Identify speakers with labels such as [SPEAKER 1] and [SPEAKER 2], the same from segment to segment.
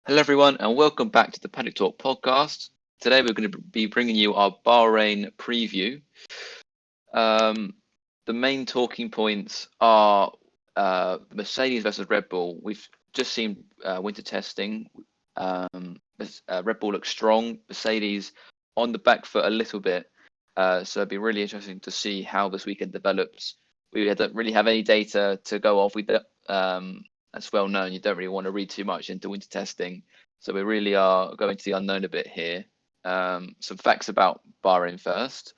[SPEAKER 1] Hello, everyone, and welcome back to the Paddock Talk podcast. Today, we're going to be bringing you our Bahrain preview. The main talking points are Mercedes versus Red Bull. We've just seen winter testing. Red Bull looks strong. Mercedes on the back foot a little bit. So it'd be really interesting to see how this weekend develops. We don't really have any data to go off. That's well known. You don't really want to read too much into winter testing. So we really are going to the unknown a bit here. Some facts about Bahrain first.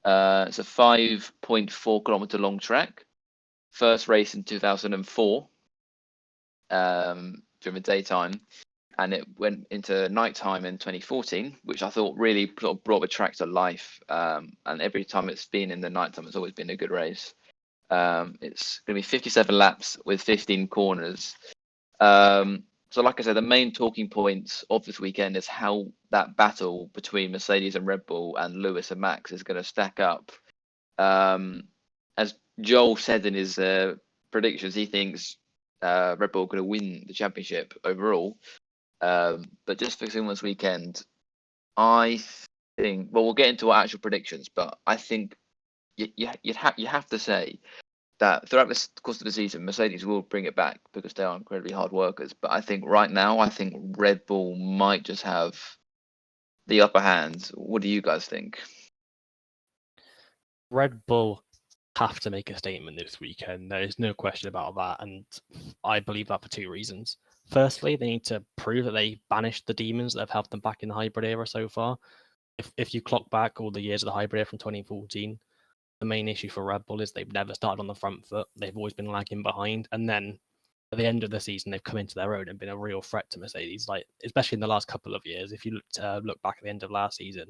[SPEAKER 1] It's a 5.4 kilometer long track. First race in 2004 during the daytime. And it went into nighttime in 2014, which I thought really sort of brought the track to life. And every time it's been in the nighttime, it's always been a good race. It's going to be 57 laps with 15 corners. So like I said, the main talking points of this weekend is how that battle between Mercedes and Red Bull and Lewis and Max is going to stack up. As Joel said in his predictions, he thinks Red Bull are going to win the championship overall. But just focusing on this weekend, I think, well, we'll get into our actual predictions, but I think you have to say that throughout the course of the season, Mercedes will bring it back because they are incredibly hard workers. But I think right now, Red Bull might just have the upper hand. What do you guys think?
[SPEAKER 2] Red Bull have to make a statement this weekend. There is no question about that. And I believe that for two reasons. Firstly, they need to prove that they banished the demons that have held them back in the hybrid era so far. If you clock back all the years of the hybrid era from 2014, the main issue for Red Bull is they've never started on the front foot. They've always been lagging behind. And then at the end of the season, they've come into their own and been a real threat to Mercedes, like especially in the last couple of years. If you look back at the end of last season,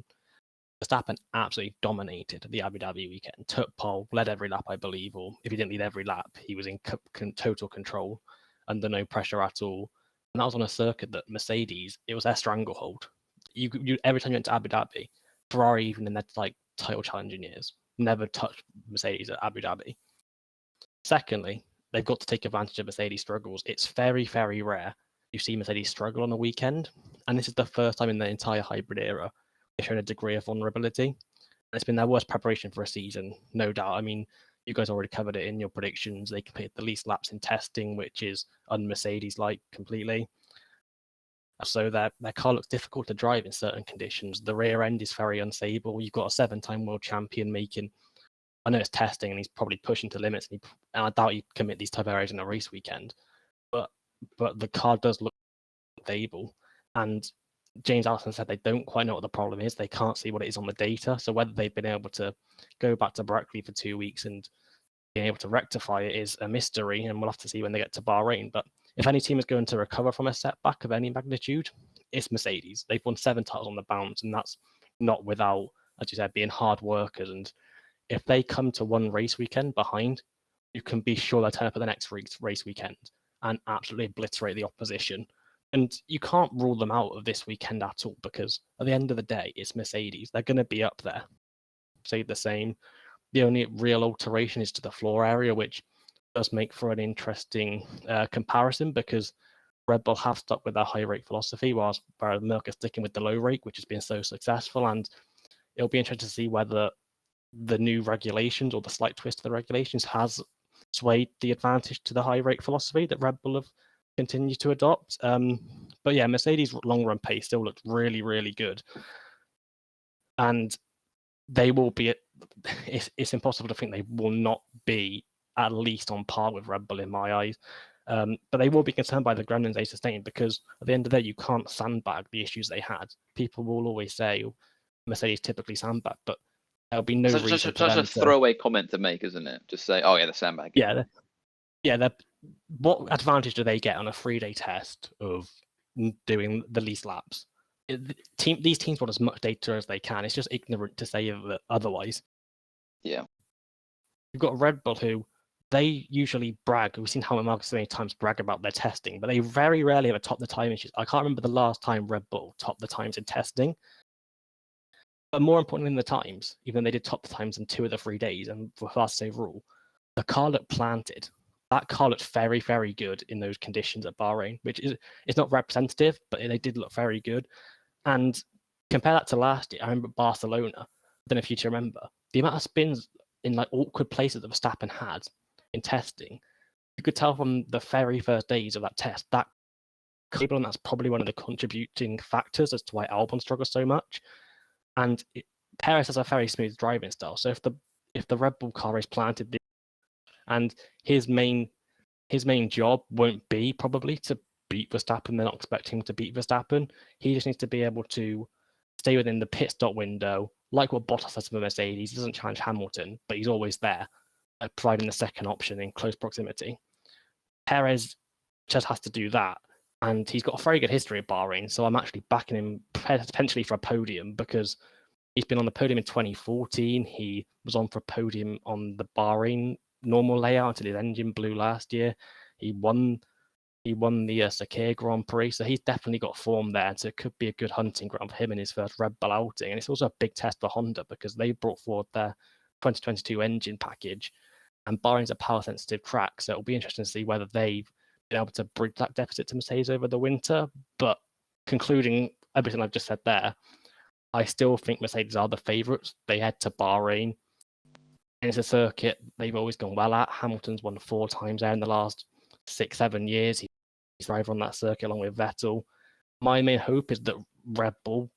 [SPEAKER 2] Verstappen absolutely dominated the Abu Dhabi weekend, took pole, led every lap, I believe, or if he didn't lead every lap, he was in total control, under no pressure at all. And that was on a circuit that Mercedes, it was their stranglehold. You every time you went to Abu Dhabi, Ferrari, even in their title challenging years, never touched Mercedes at Abu Dhabi. Secondly, they've got to take advantage of Mercedes struggles. It's very, very rare you see Mercedes struggle on a weekend, and this is the first time in the entire hybrid era they've shown a degree of vulnerability. And it's been their worst preparation for a season, no doubt. I mean, you guys already covered it in your predictions. They completed the least laps in testing, which is un-Mercedes-like completely. So their car looks difficult to drive in certain conditions. The rear end is very unstable. You've got a 7-time world champion making, I know it's testing and he's probably pushing to limits, and I doubt he'd commit these type of errors in a race weekend. But the car does look stable, and James Allison said they don't quite know what the problem is. They can't see what it is on the data. So whether they've been able to go back to Berkeley for 2 weeks and being able to rectify it is a mystery, and we'll have to see when they get to Bahrain. But if any team is going to recover from a setback of any magnitude, it's Mercedes. They've won 7 titles on the bounce, and that's not without, as you said, being hard workers. And if they come to one race weekend behind, you can be sure they'll turn up at the next race weekend and absolutely obliterate the opposition. And you can't rule them out of this weekend at all, because at the end of the day, it's Mercedes. They're going to be up there. Say the same. The only real alteration is to the floor area, which does make for an interesting comparison, because Red Bull have stuck with their high rake philosophy, whereas Merc is sticking with the low rake, which has been so successful. And it'll be interesting to see whether the new regulations or the slight twist of the regulations has swayed the advantage to the high rake philosophy that Red Bull have continued to adopt. But yeah, Mercedes' long run pace still looks really, really good. And they will be, it's impossible to think they will not be at least on par with Red Bull in my eyes. But they will be concerned by the groundings they sustained, because at the end of the day, you can't sandbag the issues they had. People will always say Mercedes typically sandbag, but there'll be no reason for them
[SPEAKER 1] Such a throwaway comment to make, isn't it? Just say, "Oh yeah, the sandbag."
[SPEAKER 2] Yeah. What advantage do they get on a 3-day test of doing the least laps? These teams want as much data as they can. It's just ignorant to say otherwise.
[SPEAKER 1] Yeah.
[SPEAKER 2] You've got Red Bull, who they usually brag. We've seen how Marcus so many times brag about their testing, but they very rarely ever top the time issues. I can't remember the last time Red Bull topped the times in testing. But more importantly than the times, even though they did top the times in 2 of the 3 days and for fastest overall, the car looked planted. that car looked very, very good in those conditions at Bahrain, which is it's not representative, but they did look very good. And compare that to last year. I remember Barcelona. I don't know if you remember the amount of spins in like awkward places that Verstappen had in testing. You could tell from the very first days of that test that cable, and that's probably one of the contributing factors as to why Albon struggles so much. And Perez has a very smooth driving style. So if the Red Bull car is planted, and his main job won't be probably to beat Verstappen. They're not expecting him to beat Verstappen. He just needs to be able to stay within the pit stop window, like what Bottas has for Mercedes. He doesn't challenge Hamilton, but he's always there, providing the second option in close proximity. Perez just has to do that, and he's got a very good history at Bahrain, so I'm actually backing him potentially for a podium because he's been on the podium in 2014. He was on for a podium on the Bahrain normal layout until his engine blew last year. He won the Sakhir Grand Prix, so he's definitely got form there. So it could be a good hunting ground for him in his first Red Bull outing. And it's also a big test for Honda because they brought forward their 2022 engine package, and Bahrain's a power-sensitive track, so it'll be interesting to see whether they've been able to bridge that deficit to Mercedes over the winter. But concluding everything I've just said there, I still think Mercedes are the favourites. They head to Bahrain, and it's a circuit they've always gone well at. Hamilton's won 4 times there in the last 6-7 years. He's driver on that circuit along with Vettel. My main hope is that Red Bull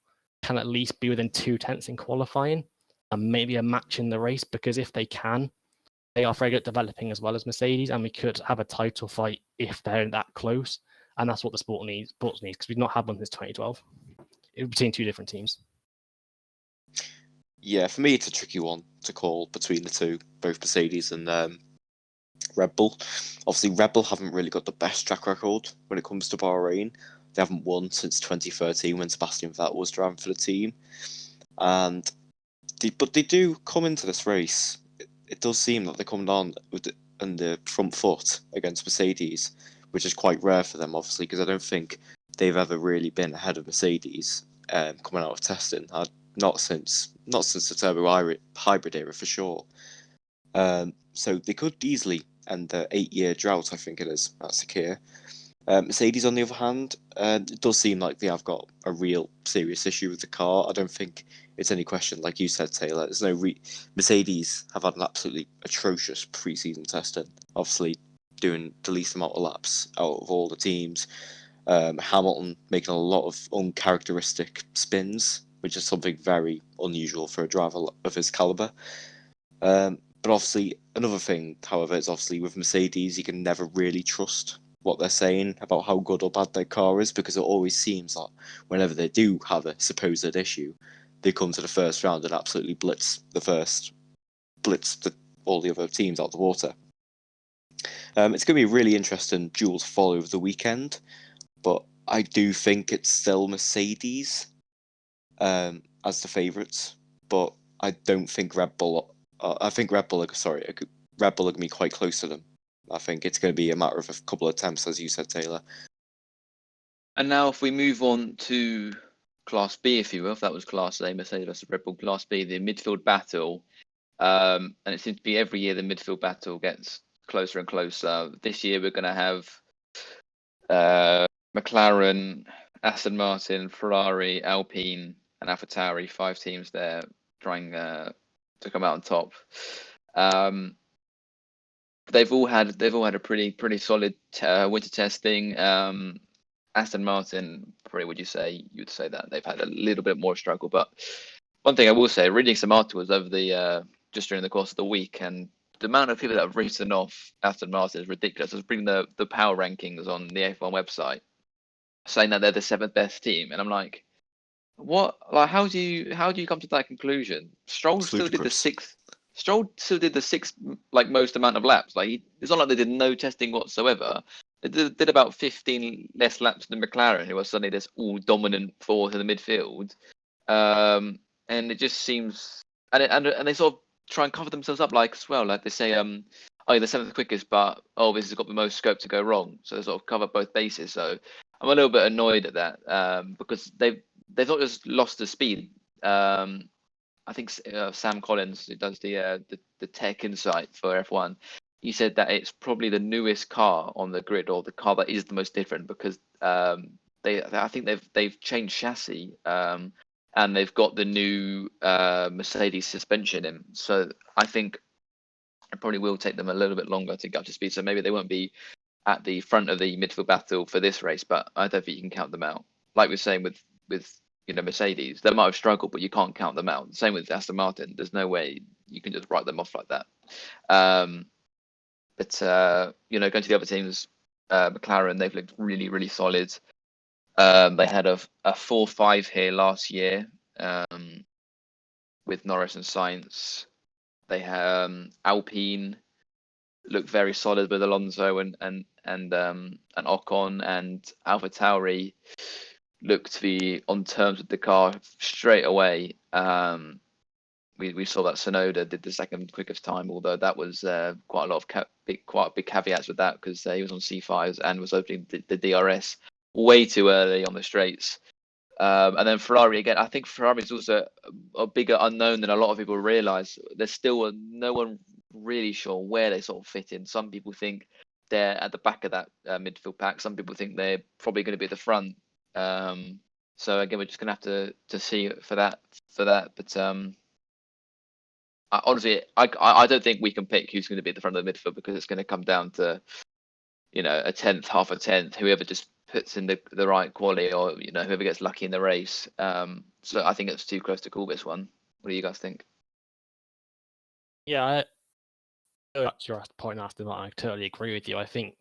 [SPEAKER 2] can at least be within 2 tenths in qualifying and maybe a match in the race, because if they can, they are very good at developing as well as Mercedes, and we could have a title fight if they're that close. And that's what the sport needs, because we've not had one since 2012 between 2 different teams.
[SPEAKER 3] Yeah, for me, it's a tricky one to call between the two, both Mercedes and Red Bull. Obviously, Red Bull haven't really got the best track record when it comes to Bahrain. They haven't won since 2013 when Sebastian Vettel was driving for the team. But they do come into this race. It does seem that they're coming on on the front foot against Mercedes, which is quite rare for them, obviously, because I don't think they've ever really been ahead of Mercedes coming out of testing. Not since the turbo hybrid era for sure. So they could easily end the 8-year drought, I think it is, at Sakhir. Mercedes, on the other hand, it does seem like they have got a real serious issue with the car. I don't think it's any question, like you said, Taylor. There's no Mercedes have had an absolutely atrocious pre-season testing. Obviously, doing the least amount of laps out of all the teams. Hamilton making a lot of uncharacteristic spins, which is something very unusual for a driver of his caliber. But obviously, another thing, however, is obviously with Mercedes, you can never really trust what they're saying about how good or bad their car is, because it always seems that whenever they do have a supposed issue, they come to the first round and absolutely blitz all the other teams out the water. It's going to be a really interesting duel to follow over the weekend, but I do think it's still Mercedes as the favourites, but I don't think Red Bull. I think Red Bull are going to be quite close to them. I think it's going to be a matter of a couple of attempts, as you said, Taylor.
[SPEAKER 1] And now, if we move on to Class B, if you will, if that was Class A, Mercedes versus Red Bull, Class B, the midfield battle, and it seems to be every year the midfield battle gets closer and closer. This year we're going to have McLaren, Aston Martin, Ferrari, Alpine, and AlphaTauri, 5 teams there trying to come out on top. They've all had a pretty solid winter testing. Aston Martin, probably you would say that they've had a little bit more struggle. But one thing I will say, reading some articles over the just during the course of the week, and the amount of people that have written off Aston Martin is ridiculous. I was reading the power rankings on the F1 website, saying that they're the 7th best team, and I'm like, what? Like, how do you come to that conclusion? Stroll still did the 6th. Stroll still did the 6th most amount of laps. It's not like they did no testing whatsoever. They did about 15 less laps than McLaren, who was suddenly this all dominant force in the midfield. And it just seems, and they sort of try and cover themselves up as well. Like they say, oh, you're the 7th quickest, but this has got the most scope to go wrong. So they sort of cover both bases. So I'm a little bit annoyed at that because they've not just lost the speed. I think Sam Collins, who does the tech insight for F1, he said that it's probably the newest car on the grid, or the car that is the most different, because I think they've changed chassis, and they've got the new Mercedes suspension in. So I think it probably will take them a little bit longer to get up to speed. So maybe they won't be at the front of the midfield battle for this race, but I don't think you can count them out. Like we're saying with Mercedes, they might have struggled, but you can't count them out. Same with Aston Martin. There's no way you can just write them off like that. But going to the other teams, McLaren, they've looked really, really solid. They had a 4-5 here last year with Norris and Sainz. They have Alpine looked very solid with Alonso and Ocon, and AlphaTauri looked to be on terms with the car straight away. We saw that Tsunoda did the second quickest time, although that was quite a lot of big caveats with that, because he was on C5s and was opening the DRS way too early on the straights. And then Ferrari again. I think Ferrari is also a bigger unknown than a lot of people realise. There's still no one really sure where they sort of fit in. Some people think they're at the back of that midfield pack. Some people think they're probably going to be at the front. So again, we're just going to have to see for that. But honestly, I don't think we can pick who's going to be at the front of the midfield, because it's going to come down to a tenth, half a tenth, whoever just puts in the right quality, or whoever gets lucky in the race. So I think it's too close to call this one. What do you guys think?
[SPEAKER 2] Yeah, that's your point, Aston. I totally agree with you. I think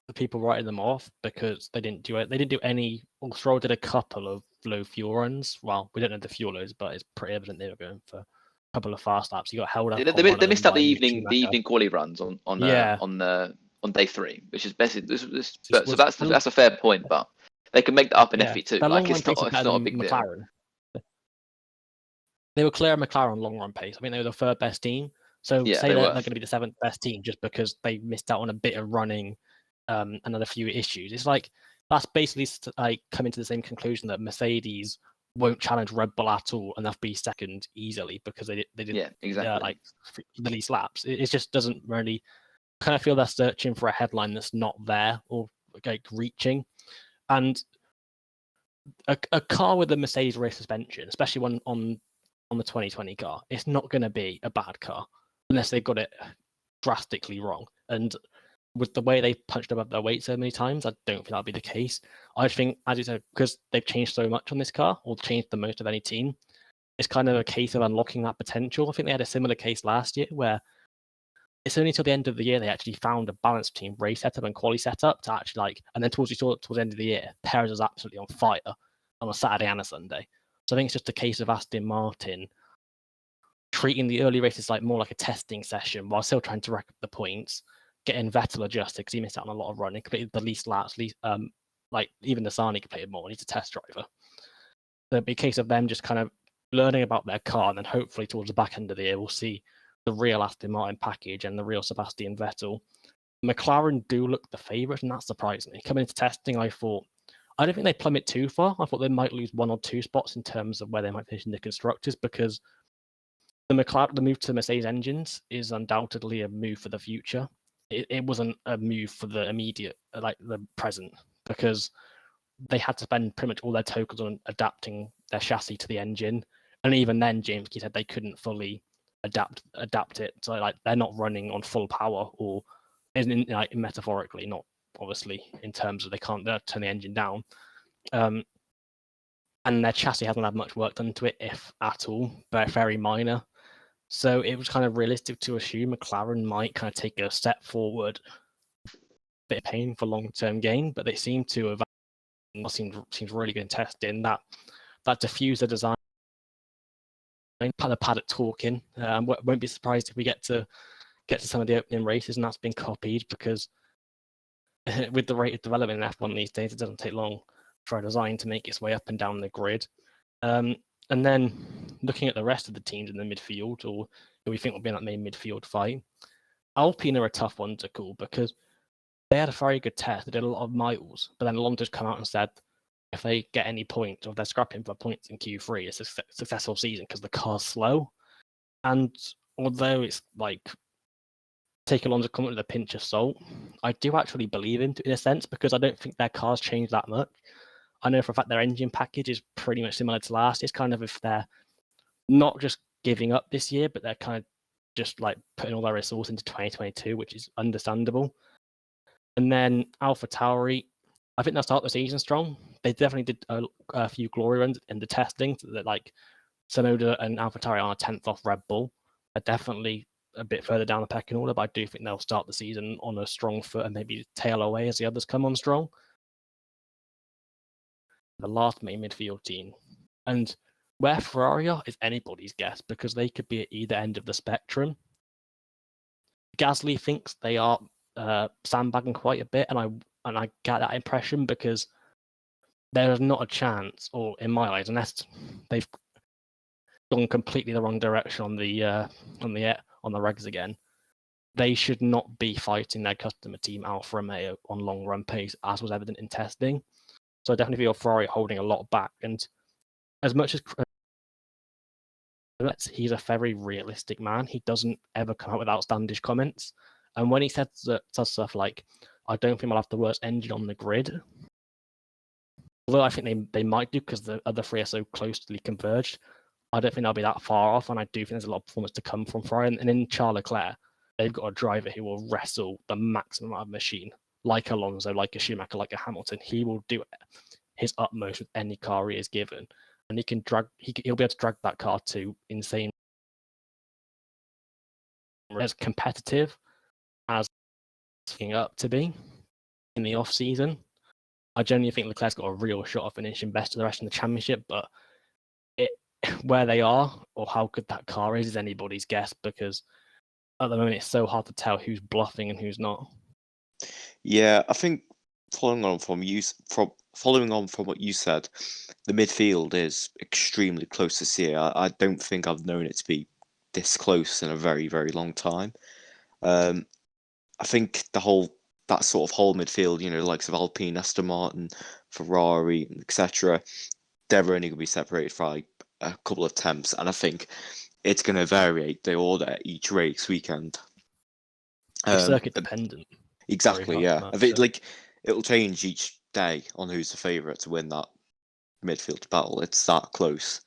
[SPEAKER 2] the people writing them off because they didn't do it. They didn't do any. Stroll did a couple of low fuel runs. Well, we don't know the fuel loads, but it's pretty evident they were going for a couple of fast laps. You got held up.
[SPEAKER 1] They missed out the evening quali runs on day 3, which is basically so that's a fair point, but they can make that up in FP2. Like it's not a big McLaren.
[SPEAKER 2] Deal. They were clear of McLaren long run pace. I think they were the third best team. So
[SPEAKER 1] yeah,
[SPEAKER 2] say they're going to be the 7th best team just because they missed out on a bit of running, and a few issues. It's like that's basically like coming to the same conclusion that Mercedes won't challenge Red Bull at all, and they'll be second easily because they didn't
[SPEAKER 1] exactly
[SPEAKER 2] the least laps. It just doesn't really. Kind of feel they're searching for a headline that's not there or like reaching, and a car with a Mercedes race suspension, especially one on the 2020 car, it's not going to be a bad car unless they've got it drastically wrong. And with the way they punched above their weight so many times, I don't think that'll be the case. I think, as you said, because they've changed so much on this car, or changed the most of any team, it's kind of a case of unlocking that potential. I think they had a similar case last year where it's only till the end of the year they actually found a balanced between race setup and quali setup to actually and then towards the end of the year, Perez was absolutely on fire on a Saturday and a Sunday. So I think it's just a case of Aston Martin treating the early races more like a testing session while still trying to rack up the points, getting Vettel adjusted because he missed out on a lot of running, completed the least laps, even Nasani completed more, and he's a test driver. So it'd be a case of them just kind of learning about their car, and then hopefully towards the back end of the year we'll see the real Aston Martin package and the real Sebastian Vettel. McLaren do look the favourite, and that surprised me. Coming into testing, I don't think they plummet too far. I thought they might lose 1 or 2 spots in terms of where they might finish in the constructors, because the move to Mercedes engines is undoubtedly a move for the future. It wasn't a move for the immediate, the present, because they had to spend pretty much all their tokens on adapting their chassis to the engine, and even then, James Key said they couldn't fully adapt it. So they're not running on full power, or metaphorically, not obviously in terms of they can't turn the engine down. And their chassis hasn't had much work done to it, if at all, but very minor. So it was kind of realistic to assume McLaren might kind of take a step forward, bit of pain for long-term gain, but they seem to have seems really good in testing. That diffuser design, the Paddock talking. Won't be surprised if we get to some of the opening races and that's been copied, because with the rate of development in F1 these days, it doesn't take long for a design to make its way up and down the grid. And then looking at the rest of the teams in the midfield, or who we think will be in that main midfield fight, Alpine are a tough one to call because they had a very good test. They did a lot of miles, but then Alonso's come out and said if they get any points, or if they're scrapping for points in Q3, it's a successful season because the car's slow. And although it's take Alonso's comment with a pinch of salt. I do actually believe him in a sense because I don't think their cars change that much. I know for a fact their engine package is pretty much similar to last. It's kind of if they're not just giving up this year, but they're kind of just like putting all their resources into 2022, which is understandable. And then AlphaTauri, I think they'll start the season strong. They definitely did a few glory runs in the testing that like Tsunoda and AlphaTauri are 10th off Red Bull. Are definitely a bit further down the pecking order, but I do think they'll start the season on a strong foot and maybe tail away as the others come on strong. The last main midfield team. And where Ferrari are is anybody's guess because they could be at either end of the spectrum. Gasly thinks they are sandbagging quite a bit, and I get that impression because there is not a chance, or in my eyes, unless they've gone completely the wrong direction on the regs again, they should not be fighting their customer team Alfa Romeo on long run pace, as was evident in testing. So I definitely feel Ferrari holding a lot back, and as much as he's a very realistic man, he doesn't ever come out with outlandish comments. And when he says stuff like, I don't think I'll have the worst engine on the grid, although I think they might do because the other three are so closely converged, I don't think they'll be that far off, and I do think there's a lot of performance to come from Ferrari. And in Charles Leclerc, they've got a driver who will wrestle the maximum amount of machine, like Alonso, like a Schumacher, like a Hamilton. He will do his utmost with any car he is given, and he'll be able to drag that car to insane, as competitive as it's up to be in the off season. I genuinely think Leclerc's got a real shot of finishing best of the rest in the championship, but where they are or how good that car is anybody's guess because at the moment it's so hard to tell who's bluffing and who's not.
[SPEAKER 3] Yeah, I think following on from what you said, the midfield is extremely close this year. I don't think I've known it to be this close in a very, very long time. I think that sort of whole midfield, the likes of Alpine, Aston Martin, Ferrari, etc., they're only going to be separated by a couple of temps, and I think it's going to vary the order each race weekend.
[SPEAKER 2] It's circuit dependent.
[SPEAKER 3] Exactly, yeah. I think it'll change each day on who's the favourite to win that midfield battle. It's that close.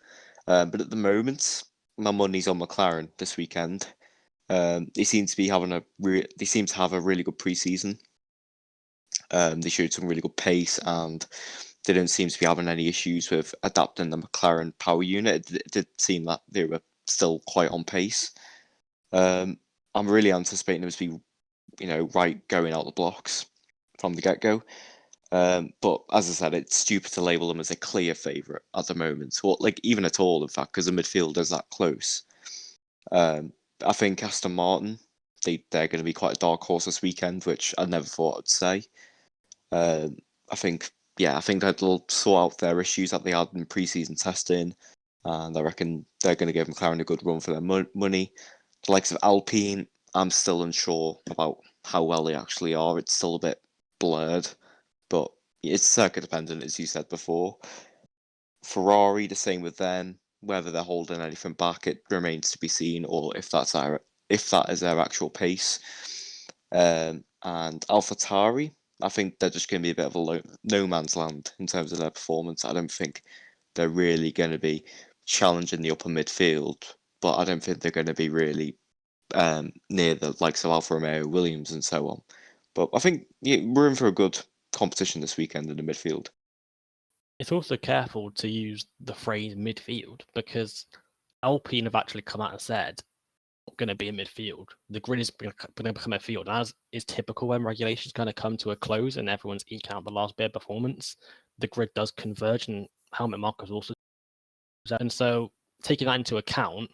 [SPEAKER 3] But at the moment, my money's on McLaren this weekend. They seem to have a really good pre-season. They showed some really good pace, and they don't seem to be having any issues with adapting the McLaren power unit. It did seem that they were still quite on pace. I'm really anticipating them to be, right going out the blocks from the get-go. But as I said, it's stupid to label them as a clear favourite at the moment, or even at all, in fact, because the midfield is that close. I think Aston Martin, they're going to be quite a dark horse this weekend, which I never thought I'd say. I think they'll sort out their issues that they had in pre-season testing, and I reckon they're going to give McLaren a good run for their money. The likes of Alpine, I'm still unsure about how well they actually are. It's still a bit blurred, but it's circuit dependent, as you said before. Ferrari, the same with them. Whether they're holding anything back, it remains to be seen, or if that is their actual pace. And AlphaTauri, I think they're just going to be a bit of a no man's land in terms of their performance. I don't think they're really going to be challenging the upper midfield, but I don't think they're going to be really near the likes of Alfa Romeo, Williams, and so on. But I think we're in for a good competition this weekend in the midfield.
[SPEAKER 2] It's also careful to use the phrase midfield because Alpine have actually come out and said going to be a midfield. The grid is going to become a field, as is typical when regulations kind of come to a close and everyone's eking out the last bit of performance. The grid does converge, and helmet markers also. And so, taking that into account,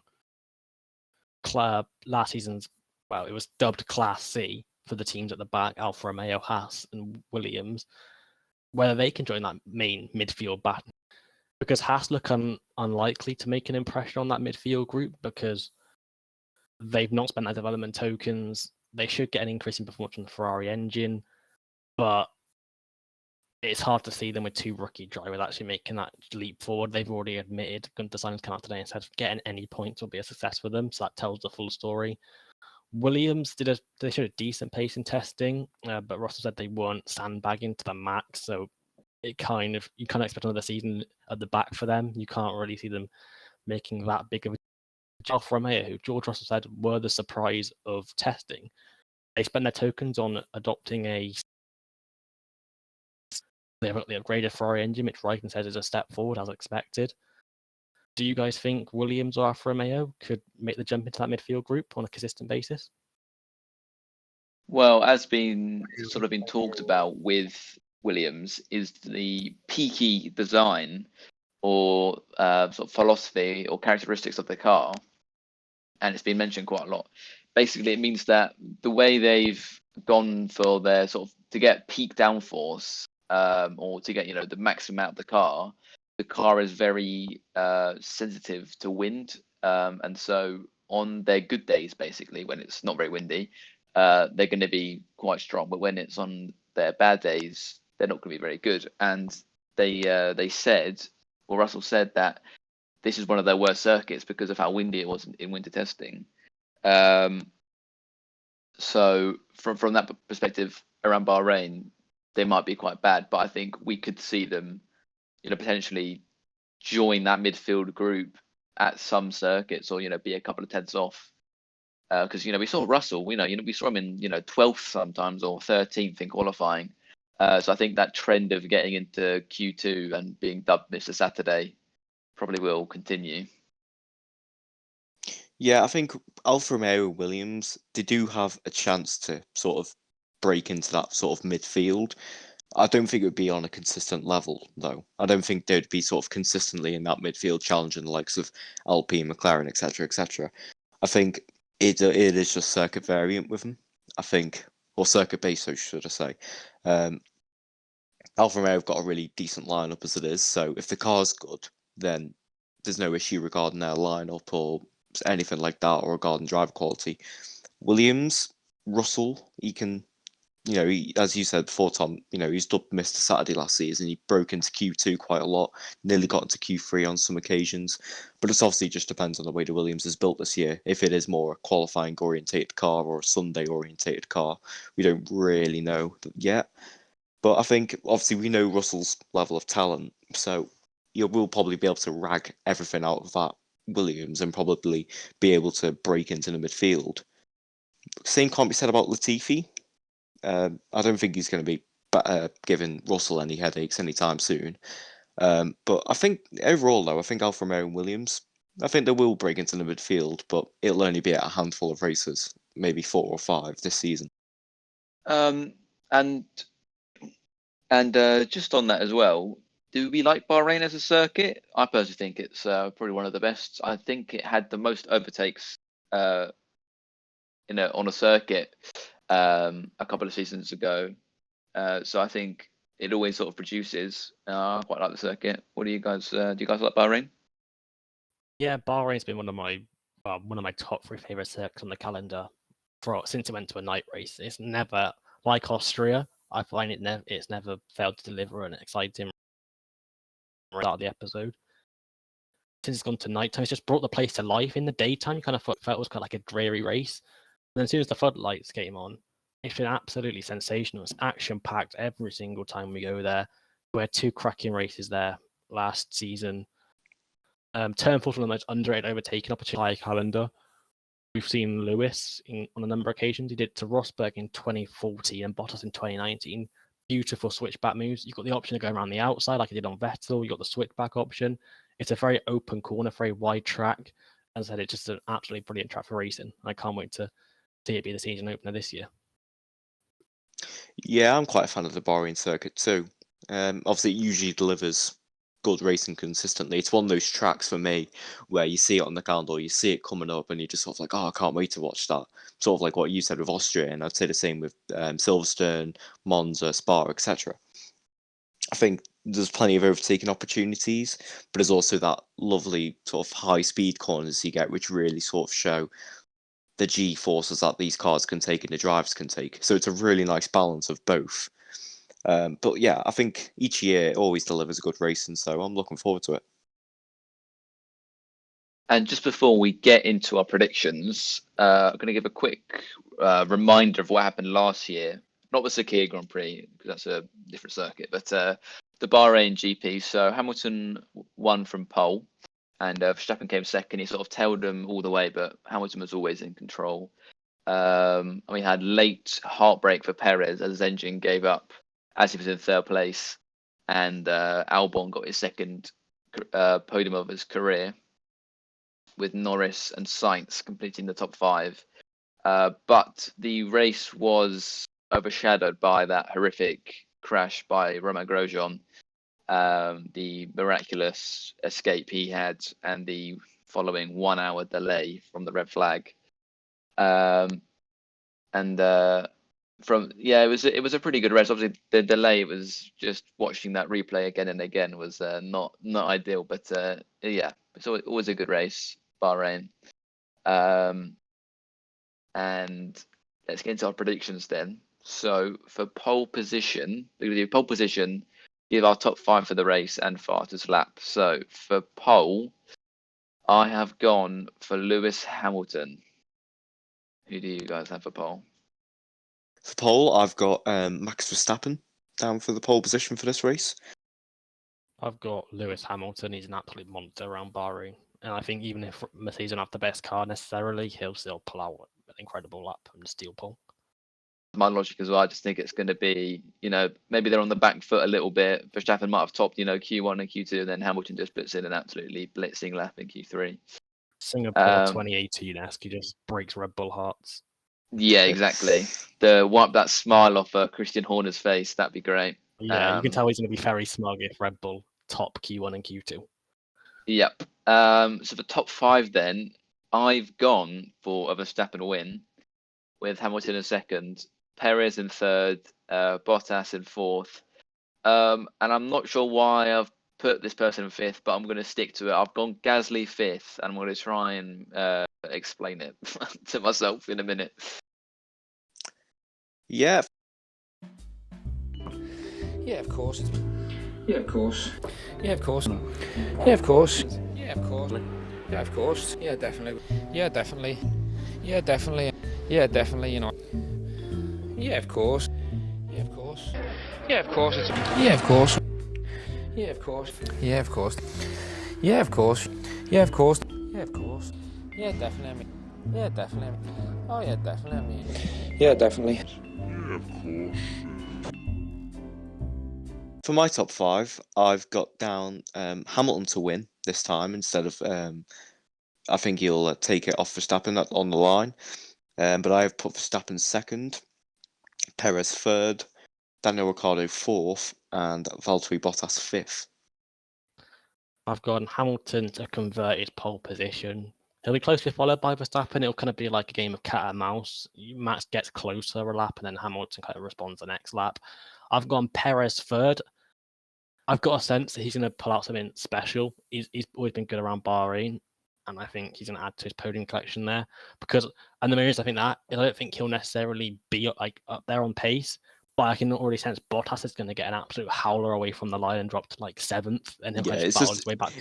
[SPEAKER 2] last season's it was dubbed Class C for the teams at the back: Alfa Romeo, Haas, and Williams. Whether they can join that main midfield battle, because Haas look unlikely to make an impression on that midfield group because they've not spent their development tokens. They should get an increase in performance from the Ferrari engine, but it's hard to see them with two rookie drivers actually making that leap forward. They've already admitted, Gunther Simons came out today and said getting any points will be a success for them, so that tells the full story. Williams they showed a decent pace in testing, but Russell said they weren't sandbagging to the max, so you kind of expect another season at the back for them. You can't really see them making that big of a Alfa Romeo, who George Russell said were the surprise of testing. They spent their tokens on adopting they upgraded Ferrari engine, which Raikkonen says is a step forward as expected. Do you guys think Williams or Alfa Romeo could make the jump into that midfield group on a consistent basis?
[SPEAKER 1] Well, as been talked about with Williams, is the peaky design or sort of philosophy or characteristics of the car, and it's been mentioned quite a lot. Basically, it means that the way they've gone for their to get peak downforce, or to get the maximum out of the car is very sensitive to wind, and so on their good days, basically when it's not very windy, they're going to be quite strong. But when it's on their bad days, they're not going to be very good. And they said, or Russell said, that this is one of their worst circuits because of how windy it was in winter testing. So from that perspective, around Bahrain, they might be quite bad, but I think we could see them, potentially join that midfield group at some circuits, or be a couple of tenths off. Because we saw Russell, we saw him in 12th sometimes or 13th in qualifying. So I think that trend of getting into Q2 and being dubbed Mr. Saturday probably will continue.
[SPEAKER 3] Yeah, I think Alfa Romeo and Williams, they do have a chance to sort of break into that sort of midfield. I don't think it would be on a consistent level, though. I don't think they'd be sort of consistently in that midfield challenging the likes of Alpine, McLaren, etc., etc. I think it is just circuit variant with them. I think, or circuit based, so should I say. Alfa Romeo have got a really decent lineup as it is, so if the car's good, then there's no issue regarding their lineup or anything like that, or regarding driver quality. Williams, Russell, he can, as you said before, Tom, he's dubbed Mr. Saturday last season. He broke into Q2 quite a lot, nearly got into Q3 on some occasions. But it obviously just depends on the way the Williams is built this year. If it is more a qualifying orientated car or a Sunday orientated car, we don't really know yet. But I think obviously we know Russell's level of talent, so we'll probably be able to rag everything out of that Williams and probably be able to break into the midfield. Same can't be said about Latifi. I don't think he's going to be giving Russell any headaches anytime soon. But I think overall, though, I think Alfa Romeo and Williams, I think they will break into the midfield, but it'll only be at a handful of races, maybe 4 or 5 this season.
[SPEAKER 1] And just on that as well, do we like Bahrain as a circuit? I personally think it's probably one of the best. I think it had the most overtakes on a circuit a couple of seasons ago. So I think it always sort of produces. I quite like the circuit. What do you guys? Do you guys like Bahrain?
[SPEAKER 2] Yeah, Bahrain's been one of my top 3 favorite circuits on the calendar since it went to a night race. It's never like Austria. I find it's never failed to deliver an exciting start of the episode. Since it's gone to nighttime, it's just brought the place to life. In the daytime, you kind of felt it was kind of like a dreary race. And then as soon as the floodlights came on, it's been absolutely sensational. It's action-packed every single time we go there. We had 2 cracking races there last season. Turn 4 was one of the most underrated overtaking opportunity calendar. We've seen Lewis on a number of occasions. He did it to Rosberg in 2014 and Bottas in 2019. Beautiful switchback moves. You've got the option of going around the outside like he did on Vettel. You've got the switchback option. It's a very open corner, very wide track. As I said, it's just an absolutely brilliant track for racing. I can't wait to see it be the season opener this year.
[SPEAKER 3] Yeah, I'm quite a fan of the Bahrain circuit too. Obviously, it usually delivers good racing consistently. It's one of those tracks for me where you see it on the calendar, you see it coming up, and you're just sort of like, oh, I can't wait to watch that. Sort of like what you said with Austria, and I'd say the same with Silverstone, Monza, Spa, etc. I think there's plenty of overtaking opportunities, but there's also that lovely sort of high speed corners you get, which really sort of show the G forces that these cars can take and the drivers can take. So it's a really nice balance of both. But yeah, I think each year it always delivers good racing, so I'm looking forward to it.
[SPEAKER 1] And just before we get into our predictions, I'm going to give a quick reminder of what happened last year. Not the Sakhir Grand Prix, because that's a different circuit, but the Bahrain GP. So Hamilton won from pole, and Verstappen came second. He sort of tailed them all the way, but Hamilton was always in control. And we had late heartbreak for Perez as his engine gave up as he was in third place, and Albon got his second podium of his career, with Norris and Sainz completing the top five. But the race was overshadowed by that horrific crash by Romain Grosjean, the miraculous escape he had, and the following 1 hour delay from the red flag. It was a pretty good race. Obviously, the delay was just watching that replay again and again was not ideal, but it's always a good race, Bahrain. And let's get into our predictions then. So for pole position, give our top 5 for the race and fastest lap. So for pole, I have gone for Lewis Hamilton. Who do you guys have for pole?
[SPEAKER 3] For pole, I've got Max Verstappen down for the pole position for this race.
[SPEAKER 2] I've got Lewis Hamilton. He's an absolute monster around Bahrain. And I think even if Mercedes don't have the best car necessarily, he'll still pull out an incredible lap and steal pole.
[SPEAKER 1] My logic as well, I just think it's going to be, maybe they're on the back foot a little bit. Verstappen might have topped, Q1 and Q2, and then Hamilton just puts in an absolutely blitzing lap in Q3.
[SPEAKER 2] Singapore 2018-esque, he just breaks Red Bull hearts.
[SPEAKER 1] Yeah, exactly. Wipe that smile off Christian Horner's face, that'd be great.
[SPEAKER 2] Yeah, you can tell he's going to be very smug if Red Bull top Q1 and Q2.
[SPEAKER 1] Yep. So for top 5 then, I've gone for a Verstappen win with Hamilton in second, Perez in third, Bottas in fourth. And I'm not sure why I've put this person in fifth, but I'm going to stick to it. I've gone Gasly fifth, and I'm going to try and explain it to myself in a minute.
[SPEAKER 3] Yeah.
[SPEAKER 4] Yeah, of course.
[SPEAKER 5] Yeah, of course.
[SPEAKER 4] Yeah, of course. Yeah, of course. Yeah, of course. Yeah, of course. Yeah, definitely. Yeah, definitely. Yeah, definitely. Yeah, definitely, Yeah, of course. Yeah, of course. Yeah, of course. Yeah, of course. Yeah, of course. Yeah, of course. Yeah, of course. Yeah, of course. Yeah, of course. Yeah, definitely. Yeah, definitely. Oh, yeah, definitely. Yeah, definitely.
[SPEAKER 3] For my top 5, I've got down Hamilton to win this time instead of. I think he'll take it off Verstappen on the line. But I have put Verstappen second, Perez third, Daniel Ricciardo fourth, and Valtteri Bottas fifth.
[SPEAKER 2] I've gone Hamilton to converted pole position. He'll be closely followed by Verstappen. It'll kind of be like a game of cat and mouse. Max gets closer a lap, and then Hamilton kind of responds the next lap. I've gone Perez third. I've got a sense that he's going to pull out something special. He's always been good around Bahrain, and I think he's going to add to his podium collection there. And the main reason I think that is I don't think he'll necessarily be up there on pace, but I can already sense Bottas is going to get an absolute howler away from the line and drop to like 7th, and he'll kind of battle his way back.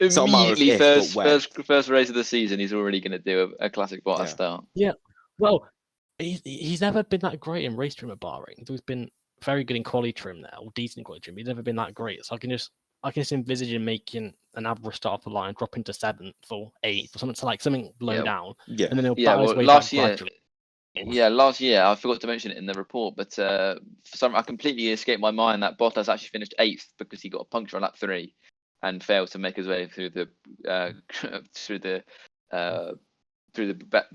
[SPEAKER 1] Immediately, first race of the season, he's already going to do a classic Bottas start.
[SPEAKER 2] Yeah, well, he's never been that great in race trim at Bahrain. He's been very good in quality trim there, or decent in quality trim. He's never been that great, so I can just envisage him making an average start off the line, dropping to 7th or 8th or something low down, and then he'll battle his way back gradually.
[SPEAKER 1] Yeah, last year I forgot to mention it in the report, but I completely escaped my mind that Bottas actually finished 8th because he got a puncture on lap 3 and failed to make his way through the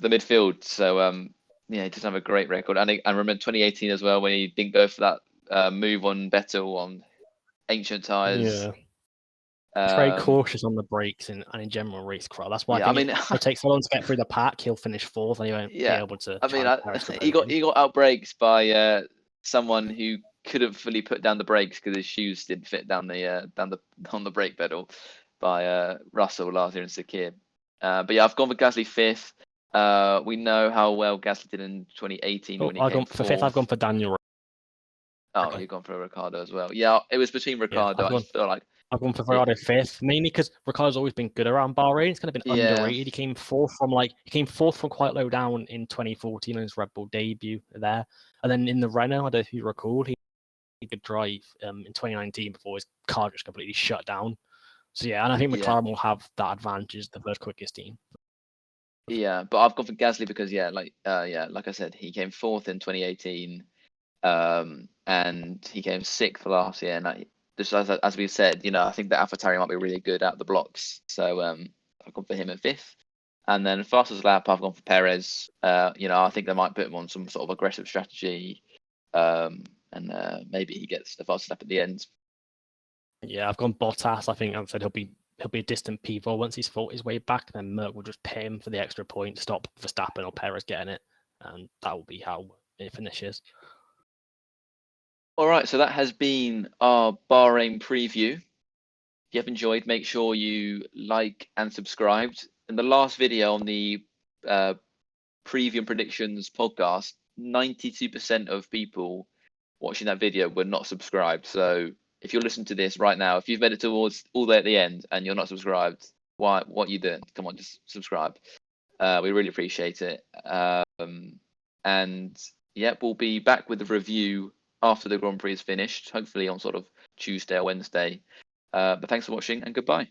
[SPEAKER 1] midfield. So he doesn't have a great record. And I remember 2018 as well when he didn't go for that move on Vettel on ancient tyres.
[SPEAKER 2] Yeah. He's very cautious on the brakes and in general racecraft. That's why it takes so long to get through the pack. He'll finish 4th and he won't be able to.
[SPEAKER 1] He got outbraked by someone who couldn't fully put down the brakes because his shoes didn't fit down the brake pedal by Russell last year in Sakhir. But yeah, I've gone with Gasly 5th. We know how well Gasly did in 2018 when he came
[SPEAKER 2] for 5th. I've gone for Daniel.
[SPEAKER 1] Oh, you've gone for Ricciardo as well. Yeah, it was between Ricciardo. I feel like
[SPEAKER 2] I've gone for Ricciardo fifth, mainly because Ricciardo's always been good around Bahrain. It's kind of been
[SPEAKER 1] Yeah.
[SPEAKER 2] underrated. He came fourth from quite low down in 2014 on his Red Bull debut there, and then in the Renault, I don't know if you recall, he could drive in 2019 before his car just completely shut down. So yeah, and I think
[SPEAKER 1] Yeah.
[SPEAKER 2] McLaren will have that advantage, the first quickest team.
[SPEAKER 1] Yeah, but I've gone for Gasly because like I said, he came fourth in 2018, and he came sixth last year. And just as we said, I think that AlphaTauri might be really good out the blocks. So I've gone for him at fifth. And then fastest lap, I've gone for Perez. I think they might put him on some sort of aggressive strategy, and maybe he gets the fastest lap at the end.
[SPEAKER 2] Yeah, I've gone Bottas. I think I said he'll be a distant P4 once he's fought his way back. Then Merck will just pay him for the extra point, stop Verstappen or Perez getting it, and that will be how it finishes.
[SPEAKER 1] All right, so that has been our Bahrain preview. If you have enjoyed, make sure you like and subscribed. In the last video on the preview and predictions podcast, 92% of people watching that video were not subscribed. So if you're listening to this right now, if you've made it towards all the way at the end and you're not subscribed, what are you doing? Come on, just subscribe. We really appreciate it. And yeah, we'll be back with the review after the Grand Prix is finished, hopefully on sort of Tuesday or Wednesday. But thanks for watching and goodbye.